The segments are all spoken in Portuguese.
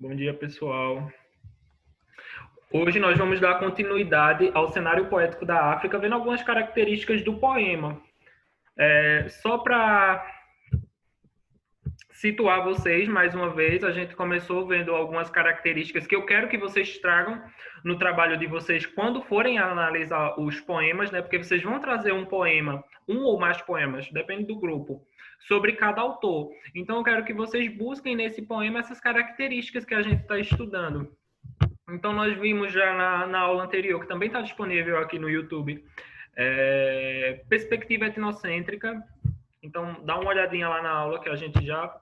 Bom dia, pessoal. Hoje nós vamos dar continuidade ao cenário poético da África, vendo algumas características do poema. Só para situar vocês, mais uma vez, a gente começou vendo algumas características que eu quero que vocês tragam no trabalho de vocês quando forem analisar os poemas, né? Porque vocês vão trazer um poema, um ou mais poemas, depende do grupo, sobre cada autor. Então eu quero que vocês busquem nesse poema essas características que a gente está estudando. Então, nós vimos já na aula anterior, que também está disponível aqui no YouTube, perspectiva etnocêntrica. Então, dá uma olhadinha lá na aula que a gente já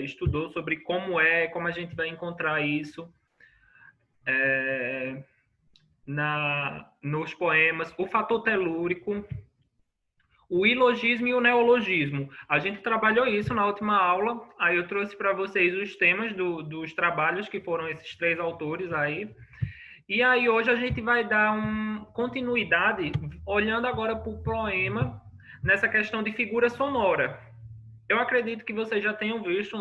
estudou sobre como a gente vai encontrar isso nos poemas. O fator telúrico, o ilogismo e o neologismo. A gente trabalhou isso na última aula, aí eu trouxe para vocês os temas dos trabalhos, que foram esses 3 autores aí. E aí hoje a gente vai dar continuidade, olhando agora para o poema, nessa questão de figura sonora. Eu acredito que vocês já tenham visto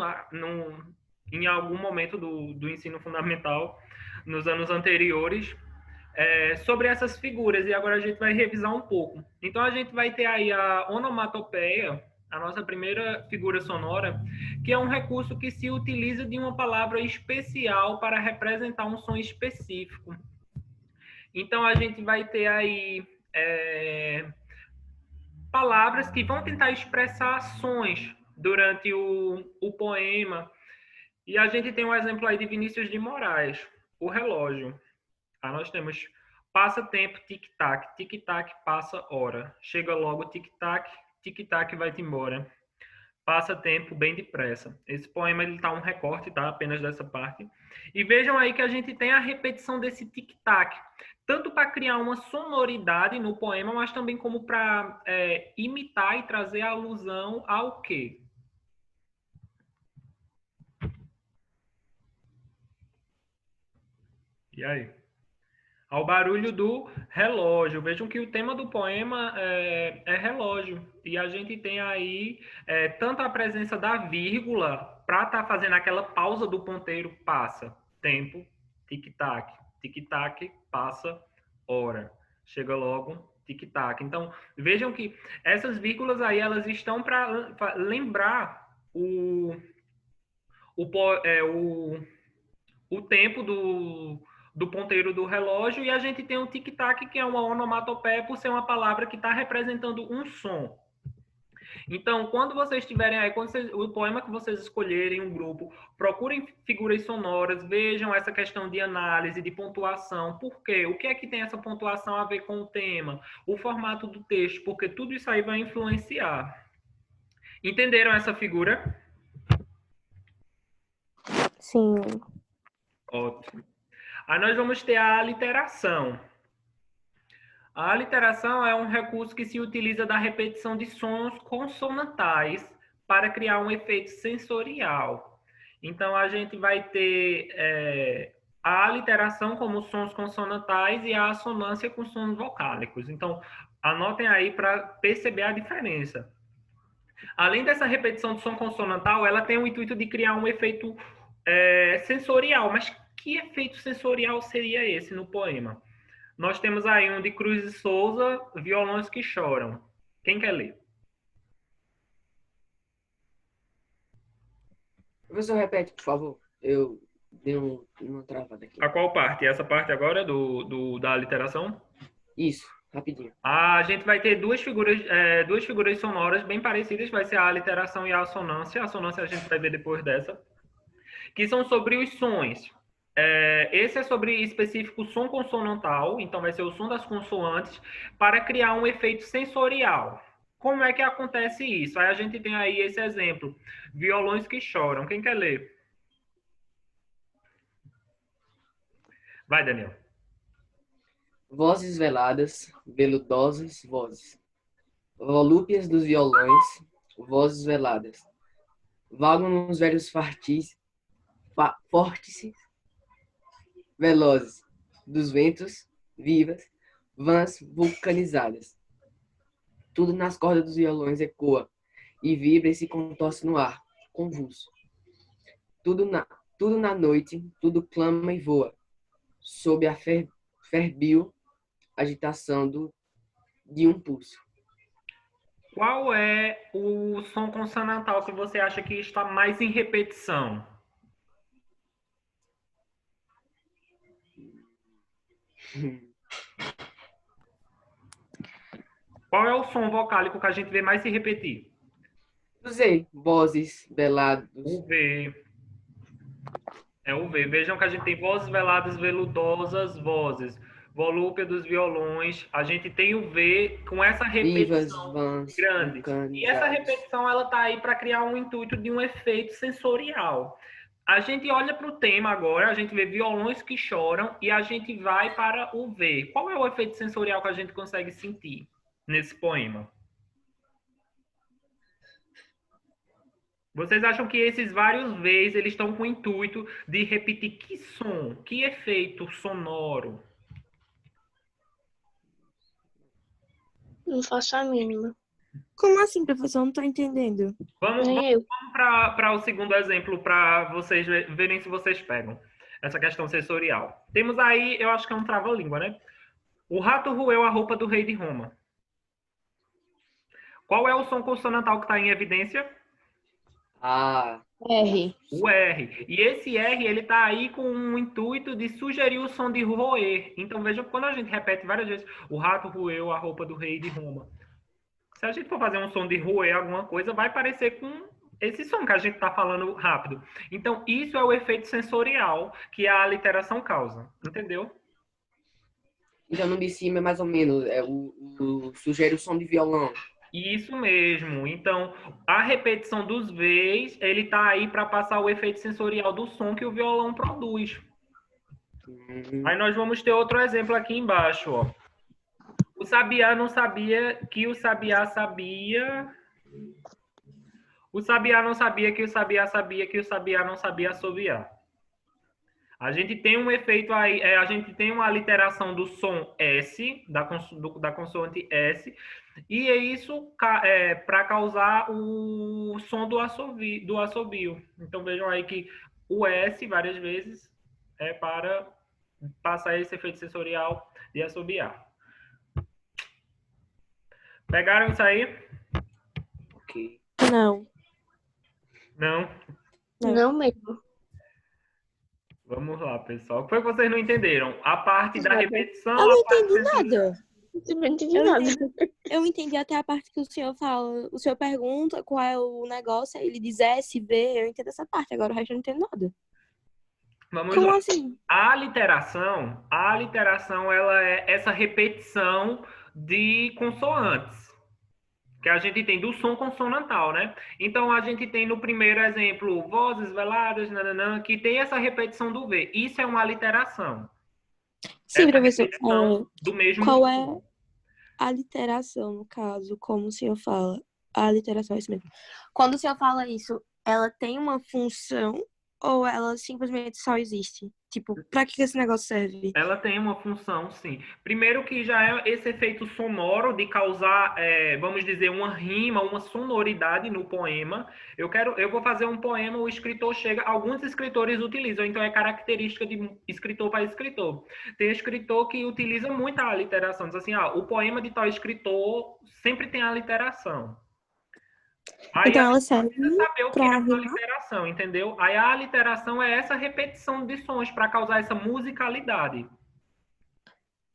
em algum momento do ensino fundamental, nos anos anteriores, sobre essas figuras, e agora a gente vai revisar um pouco. Então a gente vai ter aí a onomatopeia, a nossa primeira figura sonora, que é um recurso que se utiliza de uma palavra especial para representar um som específico. Então a gente vai ter aí palavras que vão tentar expressar ações durante o poema. E a gente tem um exemplo aí de Vinícius de Moraes, o relógio. Nós temos passa tempo, tic-tac, tic-tac, passa hora. Chega logo, tic-tac, tic-tac, vai-te embora. Passa tempo bem depressa. Esse poema ele tá um recorte, tá? Apenas dessa parte. E vejam aí que a gente tem a repetição desse tic-tac, tanto para criar uma sonoridade no poema, mas também como para imitar e trazer a alusão ao quê? E aí? Ao barulho do relógio. Vejam que o tema do poema é relógio. E a gente tem aí tanto a presença da vírgula para estar fazendo aquela pausa do ponteiro, passa, tempo, tic-tac, tic-tac, passa, hora. Chega logo, tic-tac. Então, vejam que essas vírgulas aí, elas estão para lembrar o tempo do ponteiro do relógio, e a gente tem o tic-tac, que é uma onomatopeia, por ser uma palavra que está representando um som. Então, quando vocês tiverem aí, o poema que vocês escolherem, um grupo, procurem figuras sonoras, vejam essa questão de análise, de pontuação. Por quê? O que é que tem essa pontuação a ver com o tema? O formato do texto, porque tudo isso aí vai influenciar. Entenderam essa figura? Sim. Ótimo. Aí nós vamos ter a aliteração. A aliteração é um recurso que se utiliza da repetição de sons consonantais para criar um efeito sensorial. Então, a gente vai ter a aliteração como sons consonantais e a assonância com sons vocálicos. Então, anotem aí para perceber a diferença. Além dessa repetição de som consonantal, ela tem o intuito de criar um efeito sensorial. Mas que efeito sensorial seria esse no poema? Nós temos aí um de Cruz e Souza, Violões que Choram. Quem quer ler? Professor, repete, por favor. Eu dei uma travada aqui. A qual parte? Essa parte agora da literação? Isso, rapidinho. A gente vai ter duas figuras sonoras bem parecidas, vai ser a aliteração e a assonância. A assonância a gente vai ver depois dessa. Que são sobre os sons. Esse é sobre específico som consonantal, então vai ser o som das consoantes, para criar um efeito sensorial. Como é que acontece isso? Aí a gente tem aí esse exemplo, Violões que Choram. Quem quer ler? Vai, Daniel. Vozes veladas, veludosas vozes. Volúpias dos violões, vozes veladas. Vagam nos velhos fortes, velozes, dos ventos, vivas, vãs vulcanizadas. Tudo nas cordas dos violões ecoa, e vibra e se contorce no ar, convulso. Tudo Tudo na noite, tudo clama e voa, sob a febril agitação de um pulso. Qual é o som consonantal que você acha que está mais em repetição? Qual é o som vocálico que a gente vê mais se repetir? Usei vozes, velados. O V. É o V. Vejam que a gente tem vozes veladas, veludosas, vozes. Volúpia dos violões. A gente tem o V com essa Vivas, repetição vãs, grande. E essa vulcanizados. repetição ela está aí para criar um intuito de um efeito sensorial. A gente olha para o tema agora, a gente vê violões que choram e a gente vai para o V. Qual é o efeito sensorial que a gente consegue sentir nesse poema? Vocês acham que esses vários Vs eles estão com o intuito de repetir que som, que efeito sonoro? Não faço a mínima. Como assim, professor? Eu não tô entendendo. Vamos Nem eu. para o segundo exemplo para vocês verem se vocês pegam essa questão sensorial. Temos aí, eu acho que é um trava-língua, né? O rato roeu a roupa do rei de Roma. Qual é o som consonantal que está em evidência? Ah, R. O R. E esse R, ele tá aí com o intuito de sugerir o som de roer. Então, vejam, quando a gente repete várias vezes, o rato roeu a roupa do rei de Roma. Se a gente for fazer um som de roer alguma coisa, vai parecer com esse som que a gente está falando rápido. Então, isso é o efeito sensorial que a aliteração causa. Entendeu? então no de cima é mais ou menos, sugere o som de violão. Isso mesmo. Então, a repetição dos Vs, ele tá aí para passar o efeito sensorial do som que o violão produz. Aí nós vamos ter outro exemplo aqui embaixo, ó. O sabiá não sabia que o sabiá sabia. O sabiá não sabia que o sabiá sabia que o sabiá não sabia assoviar. A gente tem um efeito aí, a gente tem uma aliteração do som S, da consoante S, e é isso para causar o som do assobio. Então vejam aí que o S, várias vezes, é para passar esse efeito sensorial de assobiar. Pegaram isso aí? Ok. Não. Não? Não mesmo. Vamos lá, pessoal. O que foi que vocês não entenderam? A parte da Nada. repetição, Eu não a parte entendi sensorial. nada. Não entendi Eu nada. Eu entendi até a parte que o senhor fala. O senhor pergunta qual é o negócio, aí ele diz S, V. Eu entendo essa parte. Agora o resto eu não entendo nada. Vamos Como lá. assim? A literação, ela é essa repetição de consoantes que a gente tem do som consonantal, né? Então a gente tem no primeiro exemplo vozes veladas, nananã, que tem essa repetição do V. Isso é uma literação. Sim, Essa professor. repetição do mesmo Qual som. é a literação, no caso? Como o senhor fala? A literação é isso mesmo. Quando o senhor fala isso, ela tem uma função ou ela simplesmente só existe? Tipo, pra que esse negócio serve? Ela tem uma função, sim. Primeiro que já é esse efeito sonoro de causar, vamos dizer, uma rima, uma sonoridade no poema. Eu vou fazer um poema, o escritor chega, alguns escritores utilizam, então é característica de escritor para escritor. Tem escritor que utiliza muito a aliteração, diz assim, o poema de tal escritor sempre tem a aliteração. Aí Então a ela gente serve precisa saber o que é pra a rimar? aliteração, entendeu? Aí a aliteração é essa repetição de sons para causar essa musicalidade.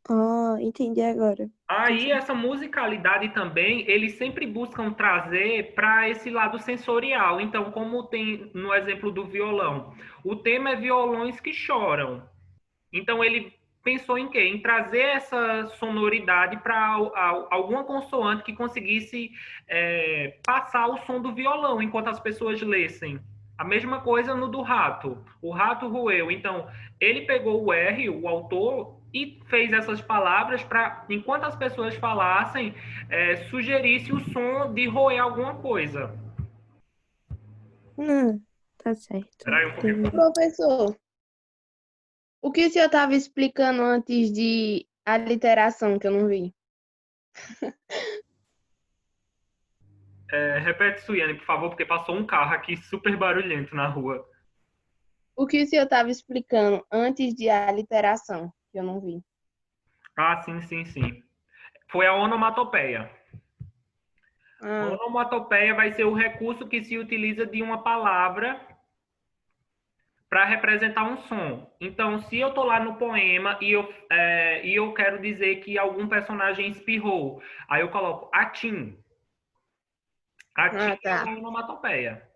Ah, entendi agora. Aí essa musicalidade também, eles sempre buscam trazer para esse lado sensorial. Então, como tem no exemplo do violão, o tema é violões que choram. Então ele pensou em quê? Em trazer essa sonoridade para alguma consoante que conseguisse passar o som do violão enquanto as pessoas lessem. A mesma coisa no do rato. O rato roeu. Então, ele pegou o R, o autor, e fez essas palavras para, enquanto as pessoas falassem, sugerisse o som de roer alguma coisa. Tá certo. Espera aí um pouquinho. Entendi. Professor, o que o senhor estava explicando antes de aliteração, que eu não vi? Repete, Suiane, por favor, porque passou um carro aqui super barulhento na rua. O que o senhor estava explicando antes de aliteração, que eu não vi. Ah, sim, sim, sim. Foi a onomatopeia. A Ah, onomatopeia vai ser o recurso que se utiliza de uma palavra para representar um som. Então, se eu estou lá no poema e eu quero dizer que algum personagem espirrou, aí eu coloco atim. Atim é tá. uma onomatopeia.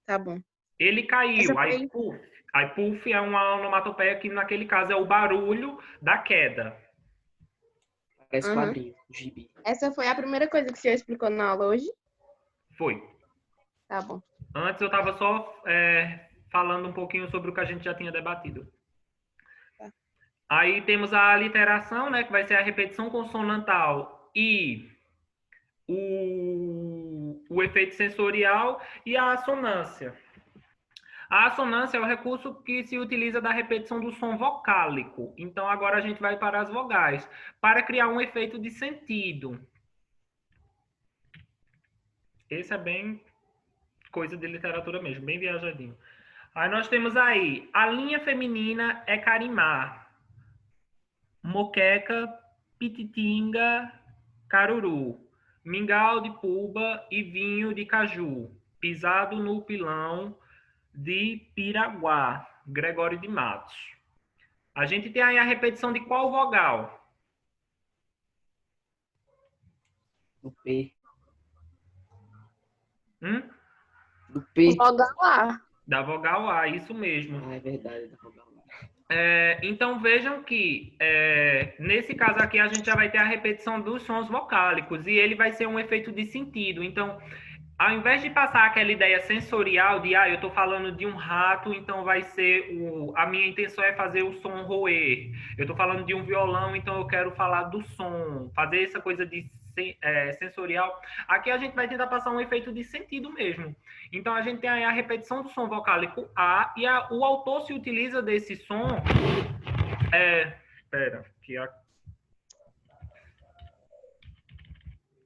Tá bom. Ele Essa caiu, aí foi, puff. Aí puff é uma onomatopeia que naquele caso é o barulho da queda. Parece aham. quadrinho, gibi. Essa foi a primeira coisa que o senhor explicou na aula hoje? Foi. Tá bom. Antes eu estava só falando um pouquinho sobre o que a gente já tinha debatido. Tá. Aí temos a aliteração, né, que vai ser a repetição consonantal e o efeito sensorial e a assonância. A assonância é o recurso que se utiliza da repetição do som vocálico. Então, agora a gente vai para as vogais, para criar um efeito de sentido. Esse é bem coisa de literatura mesmo, bem viajadinho. Aí nós temos aí, a linha feminina é carimar, moqueca, pititinga, caruru, mingau de puba e vinho de caju, pisado no pilão de Piraguá, Gregório de Matos. A gente tem aí a repetição de qual vogal? Do P. Do P. Vogal A. Da vogal A, isso mesmo. Ah, é verdade, da vogal A. Então vejam que nesse caso aqui a gente já vai ter a repetição dos sons vocálicos e ele vai ser um efeito de sentido. Então, ao invés de passar aquela ideia sensorial de eu estou falando de um rato, então vai ser a minha intenção é fazer o som roer. Eu estou falando de um violão, então eu quero falar do som, fazer essa coisa de sensorial. Aqui a gente vai tentar passar um efeito de sentido mesmo. Então a gente tem aí a repetição do som vocálico A e o autor se utiliza desse som.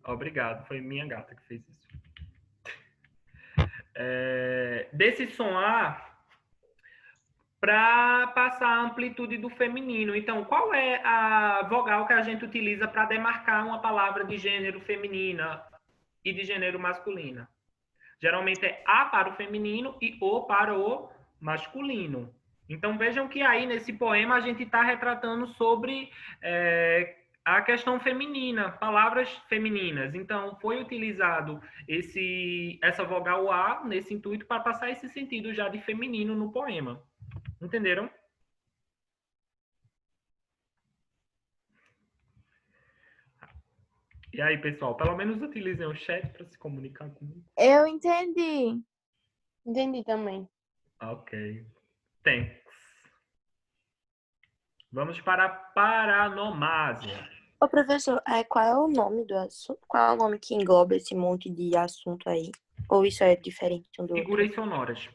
Obrigado, foi minha gata que fez isso. Desse som A para passar a amplitude do feminino. Então, qual é a vogal que a gente utiliza para demarcar uma palavra de gênero feminina e de gênero masculina? Geralmente é A para o feminino e O para o masculino. Então, vejam que aí nesse poema a gente está retratando sobre a questão feminina, palavras femininas. Então, foi utilizado essa vogal A nesse intuito para passar esse sentido já de feminino no poema. Entenderam? E aí, pessoal, pelo menos utilizem o chat para se comunicar comigo. Eu entendi. Entendi também. Ok. Thanks. Vamos para a paranomásia. Ô, professor, qual é o nome do assunto? Qual é o nome que engloba esse monte de assunto aí? Ou isso é diferente um do outro? Figuras sonoras.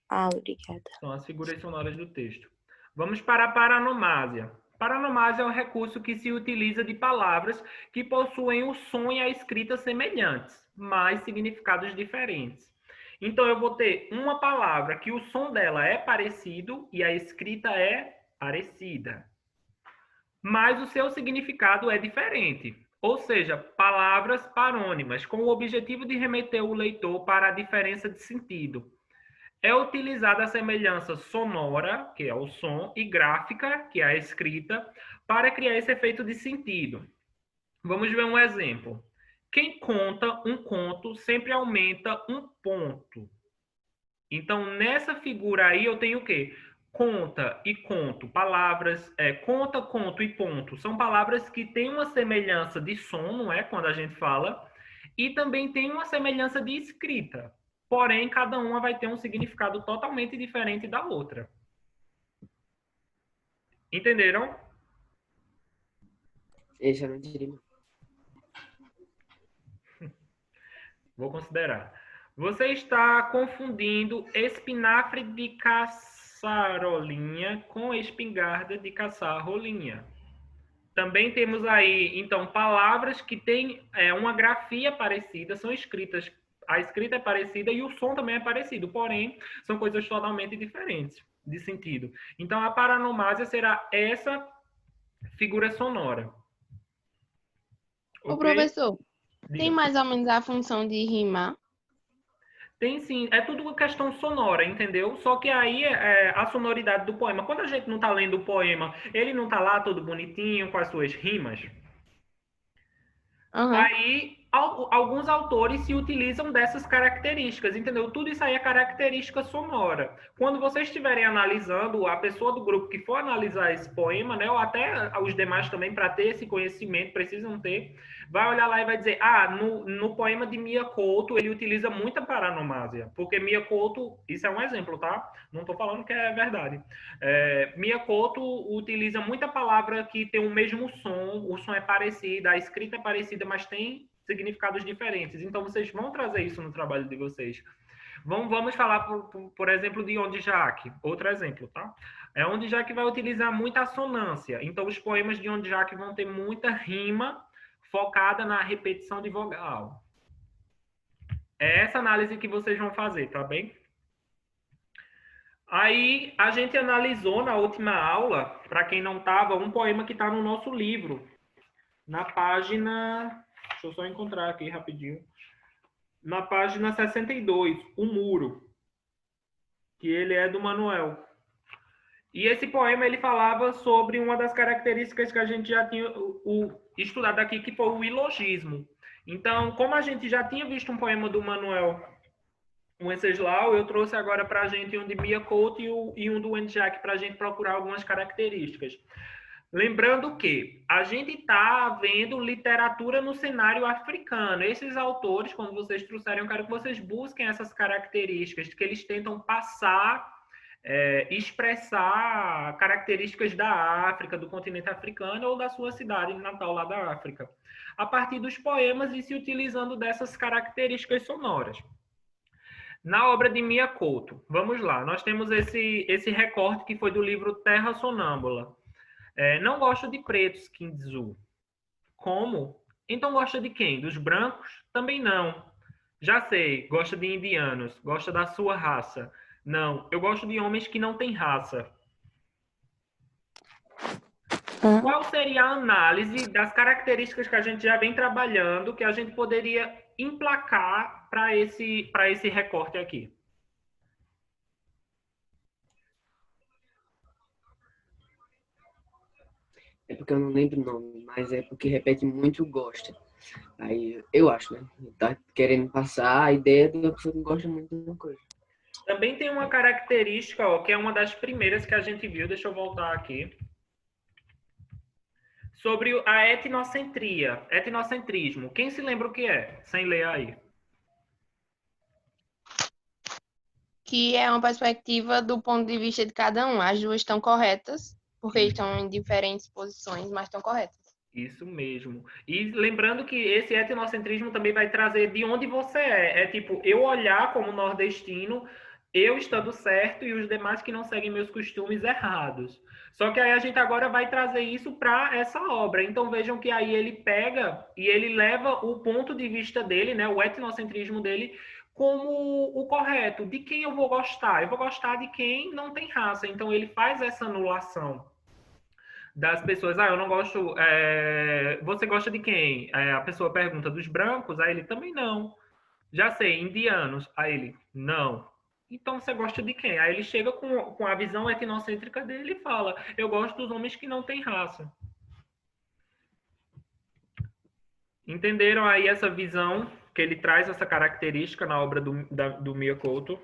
Ah, obrigada. São as figuras sonoras do texto. Vamos para a paranomásia. Paranomásia é um recurso que se utiliza de palavras que possuem o som e a escrita semelhantes, mas significados diferentes. Então, eu vou ter uma palavra que o som dela é parecido e a escrita é parecida, mas o seu significado é diferente. Ou seja, palavras parônimas, com o objetivo de remeter o leitor para a diferença de sentido. É utilizada a semelhança sonora, que é o som, e gráfica, que é a escrita, para criar esse efeito de sentido. Vamos ver um exemplo. Quem conta um conto sempre aumenta um ponto. Então, nessa figura aí, eu tenho o quê? Conta e conto, palavras, conta, conto e ponto. São palavras que têm uma semelhança de som, não é? Quando a gente fala, e também tem uma semelhança de escrita. Porém, cada uma vai ter um significado totalmente diferente da outra. Entenderam? Eu já não entendi. Vou considerar. Você está confundindo espinafre de caçarolinha com espingarda de caçar rolinha. Também temos aí, então, palavras que têm uma grafia parecida, são escritas A escrita é parecida e o som também é parecido, porém, são coisas totalmente diferentes de sentido. Então, a paranomásia será essa figura sonora. Ô, Ok? professor, tem Diga. mais ou menos a função de rimar? Tem sim, é tudo uma questão sonora, entendeu? Só que aí a sonoridade do poema. Quando a gente não está lendo o poema, ele não está lá todo bonitinho com as suas rimas. Aham. Aí, alguns autores se utilizam dessas características, entendeu? Tudo isso aí é característica sonora. Quando vocês estiverem analisando, a pessoa do grupo que for analisar esse poema, né, ou até os demais também, para ter esse conhecimento, precisam ter, vai olhar lá e vai dizer, no poema de Mia Couto, ele utiliza muita paranomásia, porque Mia Couto, isso é um exemplo, tá? Não estou falando que é verdade. Mia Couto utiliza muita palavra que tem o mesmo som, o som é parecido, a escrita é parecida, mas tem significados diferentes. Então, vocês vão trazer isso no trabalho de vocês. Vamos falar, por exemplo, de Onde Jacques. Outro exemplo, tá? Onde Jacques vai utilizar muita assonância. Então, os poemas de Onde Jacques vão ter muita rima focada na repetição de vogal. É essa análise que vocês vão fazer, tá bem? Aí, a gente analisou na última aula, para quem não estava, um poema que está no nosso livro. Na página... Deixa eu só encontrar aqui rapidinho. Na página 62, O Muro, que ele é do Manuel. E esse poema, ele falava sobre uma das características que a gente já tinha estudado aqui, que foi o ilogismo. Então, como a gente já tinha visto um poema do Manuel Wenceslau, eu trouxe agora para a gente um de Mia Couto e um do Wenjak para a gente procurar algumas características. Lembrando que a gente está vendo literatura no cenário africano. Esses autores, quando vocês trouxerem, eu quero que vocês busquem essas características, que eles tentam passar, expressar características da África, do continente africano ou da sua cidade natal lá da África, a partir dos poemas e se utilizando dessas características sonoras. Na obra de Mia Couto, vamos lá, nós temos esse recorte que foi do livro Terra Sonâmbula. Não gosto de pretos, Kinzu. Como? Então gosta de quem? Dos brancos? Também não. Já sei, gosta de indianos, gosta da sua raça. Não, eu gosto de homens que não têm raça. Qual seria a análise das características que a gente já vem trabalhando, que a gente poderia emplacar para esse recorte aqui? É porque eu não lembro o nome, mas é porque repete muito gosta. Aí eu acho, né? Tá querendo passar a ideia de uma pessoa que gosta muito de uma coisa. Também tem uma característica, ó, que é uma das primeiras que a gente viu, deixa eu voltar aqui, sobre a etnocentria, etnocentrismo. Quem se lembra o que é? Sem ler aí. Que é uma perspectiva do ponto de vista de cada um. As duas estão corretas, porque estão em diferentes posições, mas estão corretas. Isso mesmo. E lembrando que esse etnocentrismo também vai trazer de onde você é. É tipo, eu olhar como nordestino, eu estando certo e os demais que não seguem meus costumes errados. Só que aí a gente agora vai trazer isso para essa obra. Então vejam que aí ele pega e ele leva o ponto de vista dele, né, o etnocentrismo dele, como o correto. De quem eu vou gostar? Eu vou gostar de quem não tem raça. Então ele faz essa anulação das pessoas. Eu não gosto. Você gosta de quem? A pessoa pergunta dos brancos, aí ele também não. Já sei, indianos. Aí ele, não. Então você gosta de quem? Aí ele chega com a visão etnocêntrica dele e fala: eu gosto dos homens que não têm raça. Entenderam aí essa visão que ele traz, essa característica na obra do Mia Couto?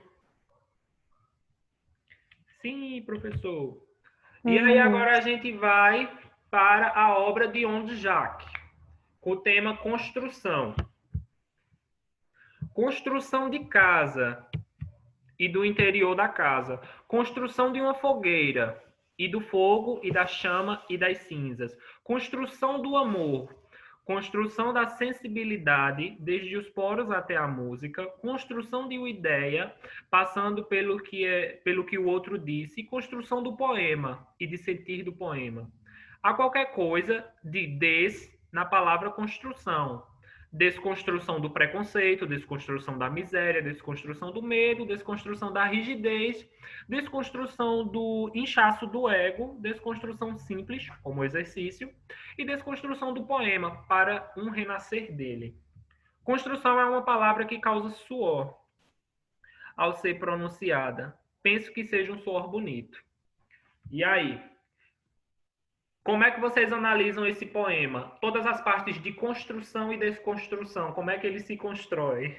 Sim, professor. E aí agora a gente vai para a obra de Onde Jacques, com o tema construção. Construção de casa e do interior da casa. Construção de uma fogueira e do fogo e da chama e das cinzas. Construção do amor. Construção da sensibilidade, desde os poros até a música. Construção de uma ideia, passando pelo que o outro disse. Construção do poema e de sentir do poema. Há qualquer coisa de des na palavra construção. desconstrução do preconceito, desconstrução da miséria, desconstrução do medo, desconstrução da rigidez, desconstrução do inchaço do ego, desconstrução simples, como exercício, e desconstrução do poema, para um renascer dele. Construção é uma palavra que causa suor ao ser pronunciada. Penso que seja um suor bonito. E aí? Como é que vocês analisam esse poema? Todas as partes de construção e desconstrução, como é que ele se constrói?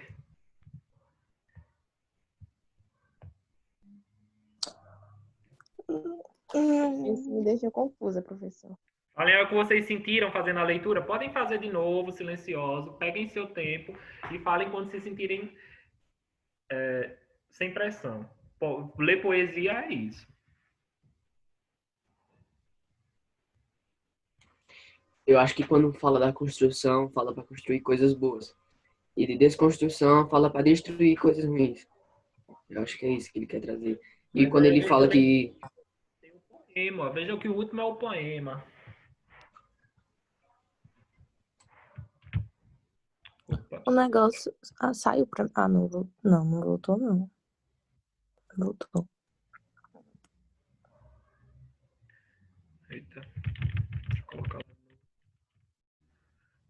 Isso me deixa confusa, professor. Falem o que vocês sentiram fazendo a leitura. Podem fazer de novo, silencioso. Peguem seu tempo e falem quando se sentirem sem pressão. Ler poesia é isso. Eu acho que quando fala da construção, fala para construir coisas boas. E de desconstrução, fala para destruir coisas ruins. Eu acho que é isso que ele quer trazer. E quando ele fala que... Tem um poema. Veja que o último é o poema. Opa. O negócio saiu pra... Ah, não voltou, não. Voltou. Eita. Deixa eu colocar.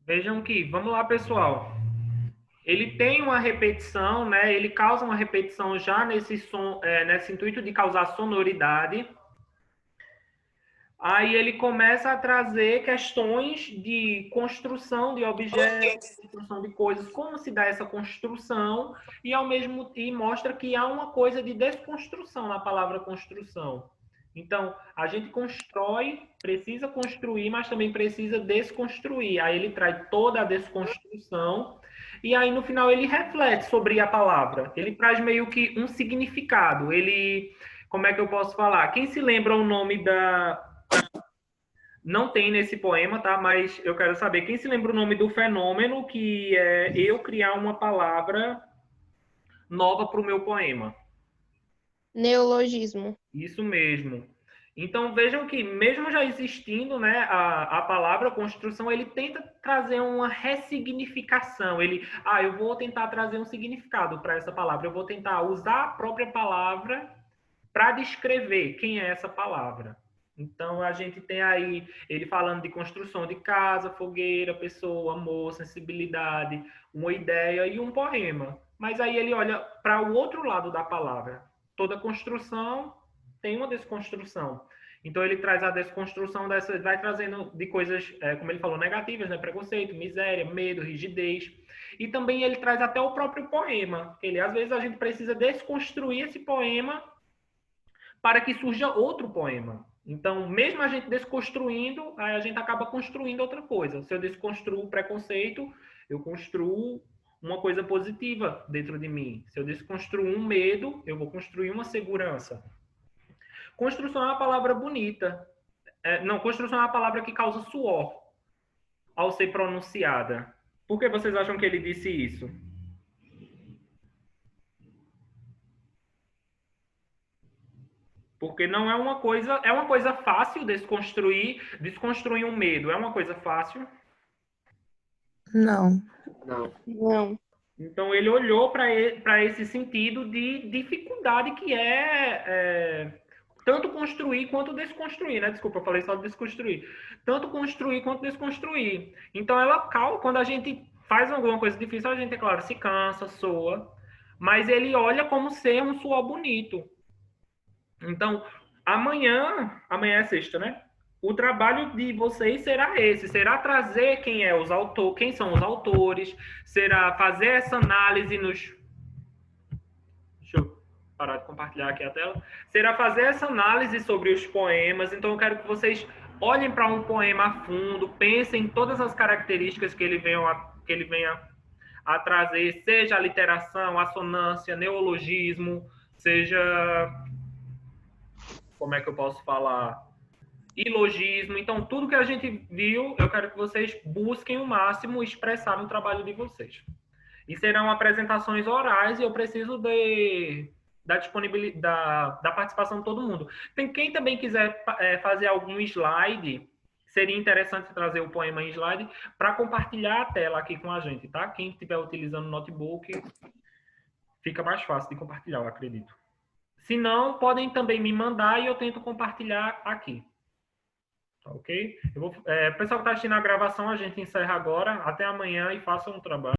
Vejam que, vamos lá, pessoal. Ele tem uma repetição, né? Ele causa uma repetição já nesse som, nesse intuito de causar sonoridade. Aí ele começa a trazer questões de construção de objetos, construção de coisas, como se dá essa construção, e mostra que há uma coisa de desconstrução na palavra construção. Então, a gente constrói, precisa construir, mas também precisa desconstruir. Aí ele traz toda a desconstrução, e aí no final ele reflete sobre a palavra. Ele traz meio que um significado. Como é que eu posso falar? Quem se lembra o nome da... Não tem nesse poema, tá? Mas eu quero saber, quem se lembra o nome do fenômeno que é eu criar uma palavra nova para o meu poema? Neologismo. Isso mesmo. Então, vejam que, mesmo já existindo, né, a palavra construção, ele tenta trazer uma ressignificação. Eu vou tentar trazer um significado para essa palavra. Eu vou tentar usar a própria palavra para descrever quem é essa palavra. Então, a gente tem aí ele falando de construção de casa, fogueira, pessoa, amor, sensibilidade, uma ideia e um poema. Mas aí ele olha para o outro lado da palavra. Toda construção tem uma desconstrução. Então, ele traz a desconstrução vai trazendo de coisas, como ele falou, negativas, né? Preconceito, miséria, medo, rigidez. E também ele traz até o próprio poema. Às vezes, a gente precisa desconstruir esse poema para que surja outro poema. Então, mesmo a gente desconstruindo, a gente acaba construindo outra coisa. Se eu desconstruo o preconceito, eu construo uma coisa positiva dentro de mim. Se eu desconstruo um medo, eu vou construir uma segurança. Construção é uma palavra bonita. Construção é uma palavra que causa suor ao ser pronunciada. Por que vocês acham que ele disse isso? Porque não é uma coisa fácil desconstruir um medo. É uma coisa fácil? Não. Não. Então, ele olhou para esse sentido de dificuldade que tanto construir quanto desconstruir, né? Desculpa, eu falei só de desconstruir. Tanto construir quanto desconstruir. Então, quando a gente faz alguma coisa difícil, a gente, é claro, se cansa, soa, mas ele olha como ser um suor bonito. Então, amanhã é sexta, né? O trabalho de vocês será trazer quem são os autores, será fazer essa análise Deixa eu parar de compartilhar aqui a tela. Será fazer essa análise sobre os poemas. Então, eu quero que vocês olhem para um poema a fundo, pensem em todas as características que ele venha a trazer, seja a literação, assonância, neologismo, seja... Como é que eu posso falar? Ilogismo. Então, tudo que a gente viu, eu quero que vocês busquem o máximo expressar no trabalho de vocês. E serão apresentações orais e eu preciso da disponibilidade, da participação de todo mundo. Quem também quiser fazer algum slide, seria interessante trazer o poema em slide para compartilhar a tela aqui com a gente, tá? Quem estiver utilizando o notebook, fica mais fácil de compartilhar, eu acredito. Se não, podem também me mandar e eu tento compartilhar aqui. Tá, ok? Pessoal que está assistindo a gravação, a gente encerra agora. Até amanhã e façam um trabalho.